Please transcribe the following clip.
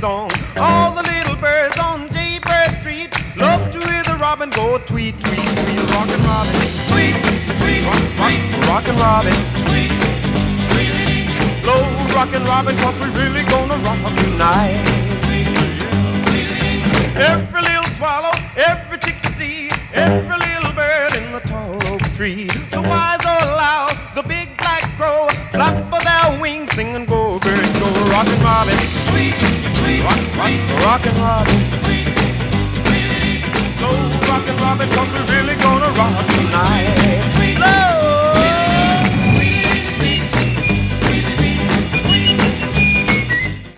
song. All the little birds on Jaybird Street love to hear the robin go tweet, tweet, tweet. Rockin' Robin, tweet, tweet, rockin' Robin, tweet, tweet. Blow rockin' Robin, 'cause we really gonna rock tonight. Every little swallow, every chickadee, every little bird in the tall oak tree. The wise or loud, the big black crow, flap of their wings, sing and go, bird, go. Rockin' Robin, tweet, tweet, rockin' Robin, tweet, tweet. Go rockin' Robin, 'cause we're really gonna rock tonight. Blow